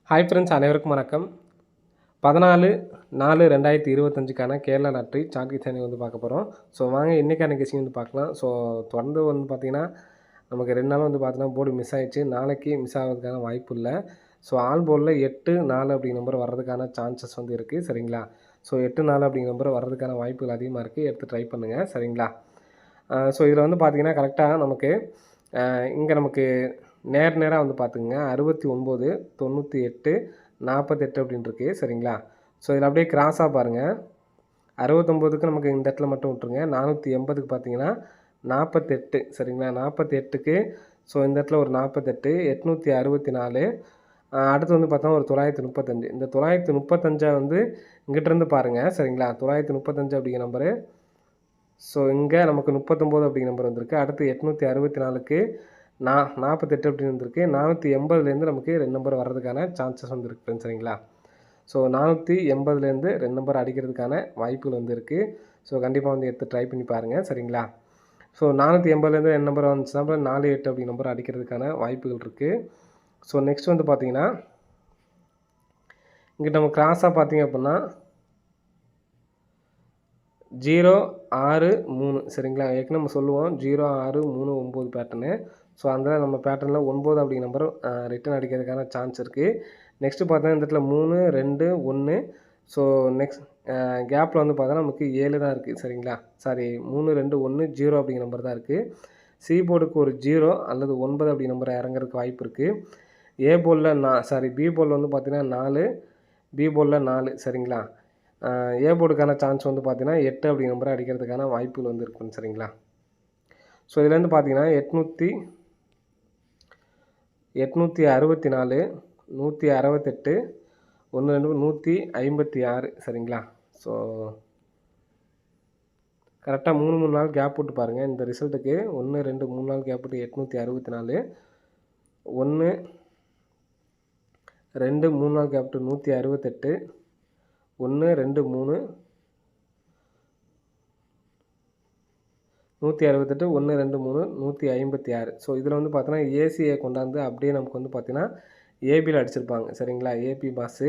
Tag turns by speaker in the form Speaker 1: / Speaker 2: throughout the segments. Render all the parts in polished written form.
Speaker 1: Hi friends, அனைவருக்கும் வணக்கம். 14/4/2025க்கான Kerala lottery chart கிசானி பார்க்க போகிறோம். ஸோ வாங்க இன்றைக்கான கெஸிங் பார்க்கலாம். ஸோ தொடர்ந்து பார்த்திங்கன்னா நமக்கு 2 நாள் பார்த்தீங்கன்னா போர்டு மிஸ் ஆகிடுச்சு. நாளைக்கு மிஸ் ஆகிறதுக்கான வாய்ப்பு இல்லை. ஸோ ஆல் போர்டில் 8-4 அப்படிங்கிற நம்பர் வர்றதுக்கான சான்சஸ் இருக்குது. சரிங்களா? ஸோ 8-4 அப்படிங்கிற நம்பர் வர்றதுக்கான வாய்ப்புகள் அதிகமாக இருக்குது. எடுத்து ட்ரை பண்ணுங்கள். சரிங்களா? ஸோ இதில் பார்த்தீங்கன்னா கரெக்டாக நமக்கு இங்கே நமக்கு நேராக பார்த்துக்குங்க. 69, 98, 48 அப்படின்னு இருக்குது. சரிங்களா? ஸோ இதில் அப்படியே கிராஸாக பாருங்கள். 69க்கு நமக்கு இந்த இடத்துல மட்டும் விட்ருங்க. 480க்கு பார்த்தீங்கன்னா 48. சரிங்களா? 48க்கு ஸோ இந்த இடத்துல ஒரு 48, 864. அடுத்து பார்த்தோம்னா ஒரு 935. இந்த 935 இங்கிட்டிருந்து பாருங்கள். சரிங்களா? 935 அப்படிங்கிற நம்பரு. ஸோ இங்கே நமக்கு 39 அப்படிங்கிற நம்பர் வந்திருக்கு. அடுத்து 864க்கு 48 அப்படின்னு வந்திருக்கு. 480லேருந்து நமக்கு 2 நம்பர் வர்றதுக்கான சான்சஸ் இருக்குது. சரிங்களா? ஸோ 480லேருந்து 2 நம்பர் அடிக்கிறதுக்கான வாய்ப்புகள் இருக்குது. ஸோ கண்டிப்பாக எடுத்து ட்ரை பண்ணி பாருங்கள். சரிங்களா? ஸோ 480லேருந்து 2 நம்பர் வந்துச்சுன்னா 48 அப்படி நம்பர் அடிக்கிறதுக்கான வாய்ப்புகள் இருக்குது. ஸோ நெக்ஸ்ட் பார்த்தீங்கன்னா இங்கிட்ட நம்ம கிராஸாக பார்த்தீங்க அப்படின்னா 0-6-3. சரிங்களா? ஏற்கனவே நம்ம சொல்லுவோம் 0-6-3-9 பேட்டர்னு. ஸோ அந்த நம்ம பேட்டர்னில் 9 அப்படிங்கிற நம்பர் ரிட்டன் அடிக்கிறதுக்கான சான்ஸ் இருக்குது. நெக்ஸ்ட்டு பார்த்தோன்னா இந்த இடத்துல 3, 2, 1. ஸோ நெக்ஸ்ட் கேப்பில் பார்த்தோன்னா நமக்கு 7 தான் இருக்குது. சரிங்களா? சாரி 3, 2, 1, 0 அப்படிங்கிற நம்பர் தான் இருக்குது. சி போர்டுக்கு ஒரு 0 அல்லது 9 அப்படி நம்பர் இறங்குறதுக்கு வாய்ப்பு இருக்குது. ஏ போர்டில் பி போர்டில் பார்த்தீங்கன்னா 4, பி போர்டில் 4. சரிங்களா? ஏ போர்டுக்கான சான்ஸ் பார்த்தீங்கன்னா 8 அப்படி நம்பரை அடிக்கிறதுக்கான வாய்ப்புகள் இருக்குன்னு. சரிங்களா? ஸோ இதுலேருந்து பார்த்தீங்கன்னா 864, 168, 1, 2, 156. சரிங்களா? ஸோ கரெக்டாக 3 நாள் கேப் விட்டு பாருங்கள். இந்த ரிசல்ட்டுக்கு 1, 2, 3 நாள் கேப் விட்டு 864, 1, 2, 3 நாள் கேப் விட்டு 168, 1, 2, 3, 168, 1, 2, 3, 156. ஸோ இதில் பார்த்தோன்னா ஏசியை கொண்டாந்து அப்படியே நமக்கு பார்த்தீங்கன்னா ஏபியில் அடிச்சிருப்பாங்க. சரிங்களா? AB pass.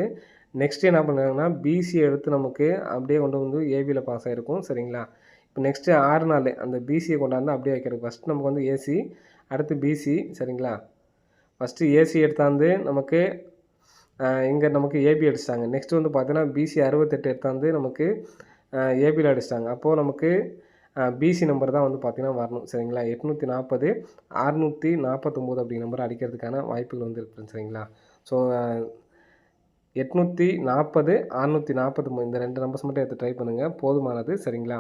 Speaker 1: நெக்ஸ்ட்டு என்ன பண்ணுறாங்கன்னா பிசி எடுத்து நமக்கு அப்படியே கொண்டு ஏபியில் பாஸ் ஆகிருக்கும். சரிங்களா? இப்போ நெக்ஸ்ட்டு 6 நாள் அந்த பிசியை கொண்டாந்து அப்படியே வைக்கிறது. ஃபஸ்ட்டு நமக்கு ஏசி, அடுத்து பிசி. சரிங்களா? ஃபஸ்ட்டு ஏசி எடுத்தாந்து நமக்கு இங்கே நமக்கு ஏபி அடிச்சிட்டாங்க. நெக்ஸ்ட்டு பார்த்தீங்கன்னா பிசி 68 எடுத்தாந்து நமக்கு ஏபியில் அடிச்சிட்டாங்க. அப்போது நமக்கு பிசி நம்பர் தான் பார்த்தீங்கன்னா வரணும். சரிங்களா? 840, 649 அப்படிங்கிற நம்பர் அடிக்கிறதுக்கான வாய்ப்புகள் இருக்குது. சரிங்களா? ஸோ 840, 649 இந்த 2 நம்பர்ஸ் மட்டும் எடுத்து ட்ரை பண்ணுங்கள். போதுமானது. சரிங்களா?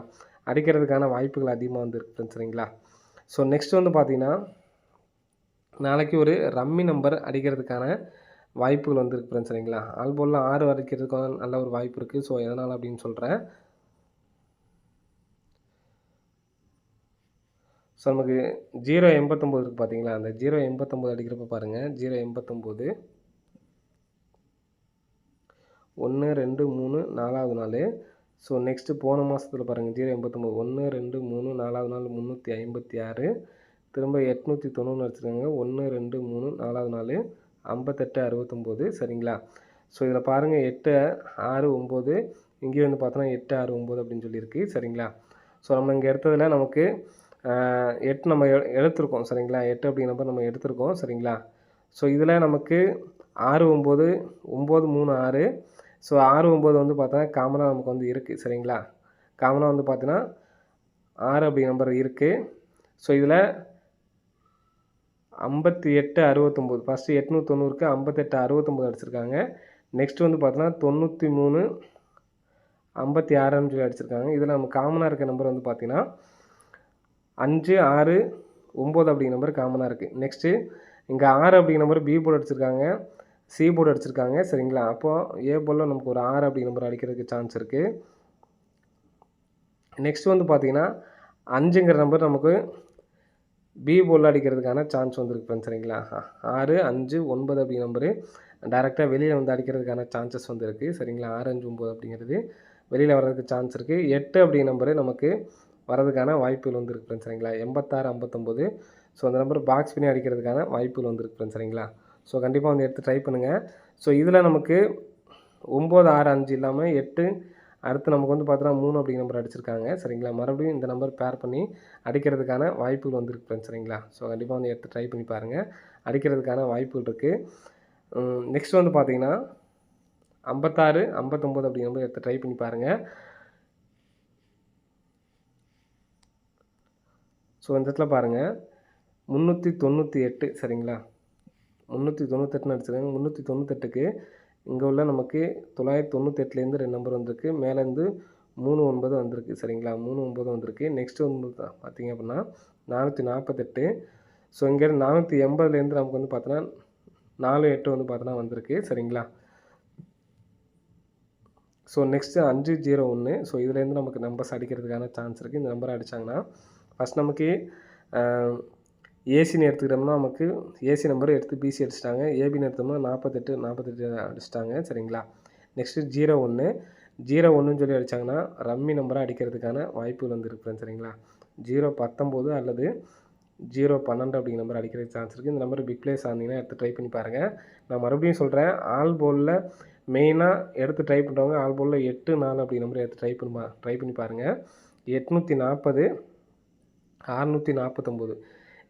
Speaker 1: அடிக்கிறதுக்கான வாய்ப்புகள் அதிகமாக இருக்குது. சரிங்களா? ஸோ நெக்ஸ்ட் பார்த்தீங்கன்னா நாளைக்கு ஒரு ரம்மி நம்பர் அடிக்கிறதுக்கான வாய்ப்புகள் இருக்குது. சரிங்களா? ஆல் போர்டில் 6 அடிக்கிறதுக்கான நல்ல ஒரு வாய்ப்பு இருக்குது. ஸோ எதனால் அப்படின்னு சொல்கிறேன். ஸோ நமக்கு 089 இருக்குது பார்த்தீங்களா? அந்த 089 அடிக்கிறப்ப பாருங்கள். 089, 1, 2, 3 4வது நாள். ஸோ நெக்ஸ்ட்டு போன மாதத்தில் பாருங்கள் 089, 1, 2, 3 4வது நாள் 356, திரும்ப 890 அடிச்சிருக்காங்க. 1, 2, 3 4வது நாள் 58, 69. சரிங்களா? ஸோ இதில் பாருங்கள் 8, 6, 9. இங்கேயும் பார்த்தோன்னா 8, 6, 9 அப்படின்னு சொல்லியிருக்கு. சரிங்களா? ஸோ நம்ம இங்கே எடுத்ததில் நமக்கு 8 நம்ம எடுத்திருக்கோம். சரிங்களா? 8 அப்படிங்கிற நம்பர் நம்ம எடுத்திருக்கோம். சரிங்களா? ஸோ இதில் நமக்கு 6, 9, 9, 3, 6. ஸோ 6, 9 பார்த்தோன்னா காமனாக நமக்கு இருக்குது. சரிங்களா? காமனாக பார்த்தீங்கன்னா 6 அப்படிங்கிற நம்பர் இருக்குது. ஸோ இதில் 58, 69. ஃபஸ்ட்டு 890க்கு 58, 69 அடிச்சிருக்காங்க. நெக்ஸ்ட் பார்த்தோன்னா 93, 56 சொல்லி அடிச்சிருக்காங்க. இதில் நம்ம காமனாக இருக்க நம்பர் பார்த்தீங்கன்னா 5, 6, 9 அப்படிங்கிற நம்பர் காமனாக இருக்குது. நெக்ஸ்ட்டு இங்கே 6 அப்படிங்கிற நம்பர் பி போர்டு அடிச்சிருக்காங்க, சி போர்டு அடிச்சிருக்காங்க. சரிங்களா? அப்போது ஏ போர்டில் நமக்கு ஒரு 6 அப்படிங்கிற நம்பர் அடிக்கிறதுக்கு சான்ஸ் இருக்குது. நெக்ஸ்ட் பார்த்தீங்கன்னா 5ங்கிற நம்பர் நமக்கு பி போர்டில் அடிக்கிறதுக்கான சான்ஸ் இருக்குது. சரிங்களா? 6, 5, 9 அப்படிங்கிற நம்பரு டைரெக்டாக வெளியில் அடிக்கிறதுக்கான சான்சஸ் இருக்குது. சரிங்களா? 6, 5, 9 அப்படிங்கிறது வெளியில் வர்றதுக்கு சான்ஸ் இருக்குது. 8 அப்படிங்கிற நம்பரு நமக்கு வரதுக்கான வாய்ப்புகள் இருக்குது. சரிங்களா? 86, 59. ஸோ அந்த நம்பர் பாக்ஸ் பண்ணி அடிக்கிறதுக்கான வாய்ப்புகள் இருக்குது. சரிங்களா? ஸோ கண்டிப்பாக வந்து எடுத்து ட்ரை பண்ணுங்கள். ஸோ இதில் நமக்கு 9, 6, 5 இல்லாமல் 8 அடுத்து நமக்கு வந்து பார்த்தோன்னா 3 அப்படிங்கிற நம்பர் அடிச்சிருக்காங்க சரிங்களா. மறுபடியும் இந்த நம்பர் பேர் பண்ணி அடிக்கிறதுக்கான வாய்ப்புகள் வந்துருக்கு ஃப்ரெண்ட்ஸ் சரிங்களா. ஸோ கண்டிப்பாக வந்து எடுத்து ட்ரை பண்ணி பாருங்கள். அடிக்கிறதுக்கான வாய்ப்புகள் இருக்குது. நெக்ஸ்ட் வந்து பார்த்தீங்கன்னா 56, 59 அப்படிங்கிற நம்பர் எடுத்து ட்ரை பண்ணி பாருங்கள். ஸோ இந்த இடத்துல பாருங்கள் 398 சரிங்களா. 398ன்னு அடிச்சிருக்காங்க. 398க்கு இங்கே உள்ள நமக்கு 998லேருந்து 2 நம்பர் வந்திருக்கு. மேலேருந்து 39 வந்திருக்கு சரிங்களா. 39 வந்திருக்கு. நெக்ஸ்ட்டு வந்து பார்த்தீங்க அப்படின்னா 448. ஸோ இங்கேருந்து 480லேருந்து நமக்கு வந்து பார்த்தோன்னா 48 வந்து பார்த்தோன்னா வந்திருக்கு சரிங்களா. So next 501. ஸோ இதுலேருந்து நமக்கு நம்பர்ஸ் அடிக்கிறதுக்கான சான்ஸ் இருக்குது. இந்த நம்பரை அடித்தாங்கன்னா ஃபஸ்ட் நமக்கு ஏசின்னு எடுத்துக்கிட்டோம்னா நமக்கு ஏசி நம்பர் எடுத்து பிசி அடிச்சிட்டாங்க. ஏபின்னு எடுத்தோம்னா 48 அடிச்சிட்டாங்க சரிங்களா. நெக்ஸ்ட்டு 01 01ன்னு சொல்லி அடித்தாங்கன்னா ரம்மி நம்பரை அடிக்கிறதுக்கான வாய்ப்புகள் வந்துருக்கு ஃப்ரெண்ட்ஸ் சரிங்களா. 019 அல்லது 012 அப்படிங்கிற நம்பர் அடிக்கிறதுக்கு சான்ஸ் இருக்குது. இந்த நம்பர் பிக் பிளேஸ் ஆனீங்கன்னா எடுத்து ட்ரை பண்ணி பாருங்கள். நான் மறுபடியும் சொல்கிறேன், ஆல் போலில் மெயினாக எடுத்து ட்ரை பண்ணுறவங்க ஆல் போலில் 8, 4 அப்படிங்கிற நம்பர் எடுத்து ட்ரை பண்ணி பாருங்கள். 840, 649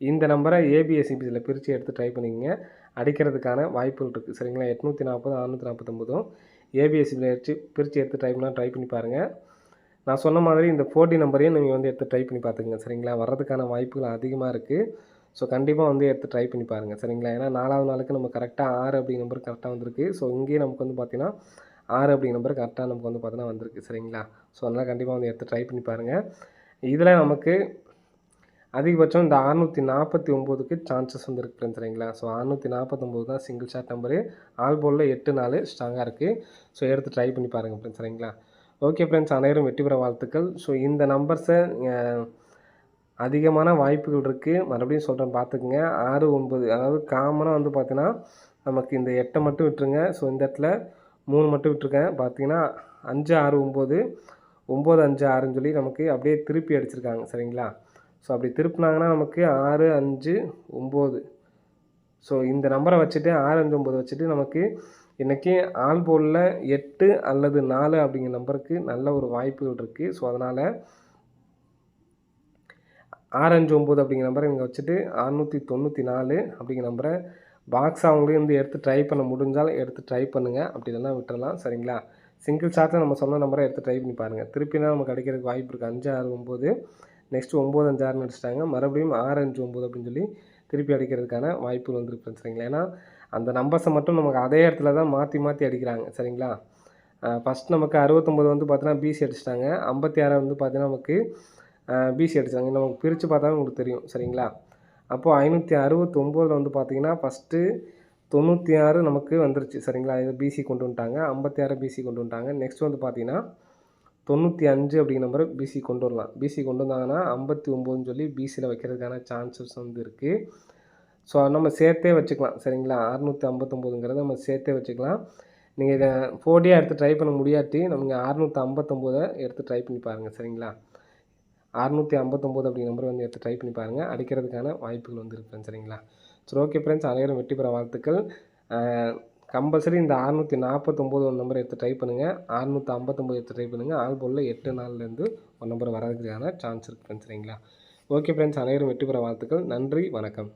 Speaker 1: இந்த நம்பரை ஏபிஎஸ்சிபிசியில் பிரித்து எடுத்து ட்ரை பண்ணிக்கங்க. அடிக்கிறதுக்கான வாய்ப்புகள் இருக்குது சரிங்களா. 840, 649 ஏபிஎஸ்சிபியில் பிரித்து எடுத்து ட்ரை பண்ணி பாருங்கள். நான் சொன்ன மாதிரி இந்த 4D நம்பரையும் நீங்கள் வந்து எடுத்து ட்ரை பண்ணி பார்த்துக்குங்க சரிங்களா. வர்றதுக்கான வாய்ப்புகள் அதிகமாக இருக்குது. ஸோ கண்டிப்பாக வந்து எடுத்து ட்ரை பண்ணி பாருங்கள் சரிங்களா. ஏன்னா 4வது நாளுக்கு நம்ம கரெக்டாக 6 அப்படிங்கிற நம்பர் கரெக்டாக வந்திருக்கு. ஸோ இங்கேயே நமக்கு வந்து பார்த்திங்கன்னா 6 அப்படிங்கிற நம்பர் கரெக்டாக நமக்கு வந்து பார்த்தீங்கன்னா வந்திருக்கு சரிங்களா. ஸோ அதனால் கண்டிப்பாக வந்து எடுத்து ட்ரை பண்ணி பாருங்கள். இதில் நமக்கு அதிகபட்சம் இந்த 649க்கு சான்சஸ் வந்துருக்கு ஃப்ரெண்ட்ஸ் சரிங்களா. ஸோ 649 தான் சிங்கிள் ஷாட் நம்பரு. ஆல் போலில் 8, 4 ஸ்ட்ராங்காக இருக்குது. ஸோ எடுத்து ட்ரை பண்ணி பாருங்கள் ஃப்ரெண்ட்ஸ் சரிங்களா. ஓகே ஃப்ரெண்ட்ஸ், அனைவரும் வெற்றி பெற வாழ்த்துக்கள். ஸோ இந்த நம்பர்ஸை அதிகமான வாய்ப்புகள் இருக்குது. மறுபடியும் சொல்கிறேன் பார்த்துக்குங்க. 6, 9 அதாவது காமனாக வந்து பார்த்தீங்கன்னா நமக்கு இந்த 8 மட்டும் விட்டுருங்க. ஸோ இந்த இடத்துல 3 மட்டும் விட்டுருக்கேன். பார்த்தீங்கன்னா 5, 6, 9, 9, 5, 6ன்னு சொல்லி நமக்கு அப்படியே திருப்பி அடிச்சிருக்காங்க சரிங்களா. ஸோ அப்படி திருப்பினாங்கன்னா நமக்கு 6, 5, 9. ஸோ இந்த நம்பரை வச்சுட்டு 6, 5, 9 வச்சுட்டு நமக்கு இன்றைக்கி ஆல் போலில் 8 அல்லது 4 அப்படிங்கிற நம்பருக்கு நல்ல ஒரு வாய்ப்புகள் இருக்குது. ஸோ அதனால் 6, 5, 9 அப்படிங்கிற நம்பரை இங்கே வச்சுட்டு 694 அப்படிங்கிற நம்பரை பாக்ஸ் அவங்களே வந்து எடுத்து ட்ரை பண்ண முடிஞ்சால் எடுத்து ட்ரை பண்ணுங்கள். அப்படி இல்லைனா விட்டுறலாம் சரிங்களா. சிங்கிள் ஷாட்டில் நம்ம சொன்ன நம்பரை எடுத்து ட்ரை பண்ணி பாருங்கள். திருப்பினா நமக்கு கிடைக்கிறதுக்கு வாய்ப்பு இருக்குது. 5, 6, 9 நெக்ஸ்ட்டு 9, 5, 6ன்னு அடிச்சிட்டாங்க. மறுபடியும் 6, 5, 9 அப்படின்னு சொல்லி திருப்பி அடிக்கிறதுக்கான வாய்ப்புகள் வந்துருக்கு சரிங்களா. ஏன்னா அந்த நம்பர்ஸை மட்டும் நமக்கு அதே இடத்துல தான் மாற்றி மாற்றி அடிக்கிறாங்க சரிங்களா. ஃபஸ்ட் நமக்கு 69 வந்து பார்த்தீங்கன்னா பிசி அடிச்சிட்டாங்க. 56 வந்து பார்த்தீங்கன்னா நமக்கு பிசி அடித்தாங்க. நமக்கு பிரித்து பார்த்தாலும் உங்களுக்கு தெரியும் சரிங்களா. அப்போது 569 வந்து பார்த்திங்கன்னா ஃபஸ்ட்டு 96 நமக்கு வந்துருச்சு சரிங்களா. இது பிசி கொண்டு வந்துட்டாங்க. 56 பிசி கொண்டு வந்துட்டாங்க. நெக்ஸ்ட் வந்து பார்த்திங்கன்னா 95 அப்படிங்கிற நம்பரை பிசி கொண்டு வரலாம். பிசி கொண்டு வந்தாங்கன்னா 59ன்னு சொல்லி பிசியில் வைக்கிறதுக்கான சான்சஸ் வந்து இருக்குது. ஸோ நம்ம சேர்த்தே வச்சுக்கலாம் சரிங்களா. 659ங்கிறத நம்ம சேர்த்தே வச்சுக்கலாம். நீங்கள் இதை 4D எடுத்து ட்ரை பண்ண முடியாட்டி நம்ம 659 எடுத்து ட்ரை பண்ணி பாருங்கள் சரிங்களா. 659 அப்படிங்கிற நம்பரை வந்து எடுத்து ட்ரை பண்ணி பாருங்கள். அடிக்கிறதுக்கான வாய்ப்புகள் வந்து இருக்குது சரிங்களா. சரி ஓகே ஃப்ரெண்ட்ஸ், அனைவரும் வெற்றி பெற வாழ்த்துக்கள். கம்பல்சரி இந்த 649 ஒரு நம்பரை எடுத்து ட்ரை பண்ணுங்கள். 659 எடுத்து ட்ரை பண்ணுங்கள். ஆல் போலில் 8, 4லேருந்து ஒரு நம்பர் வரதுக்கான சான்ஸ் இருக்குது ஃப்ரெண்ட்ஸ் சரிங்களா. ஓகே ஃப்ரெண்ட்ஸ், அனைவரும் வெற்றி பெற வாழ்த்துக்கள். நன்றி, வணக்கம்.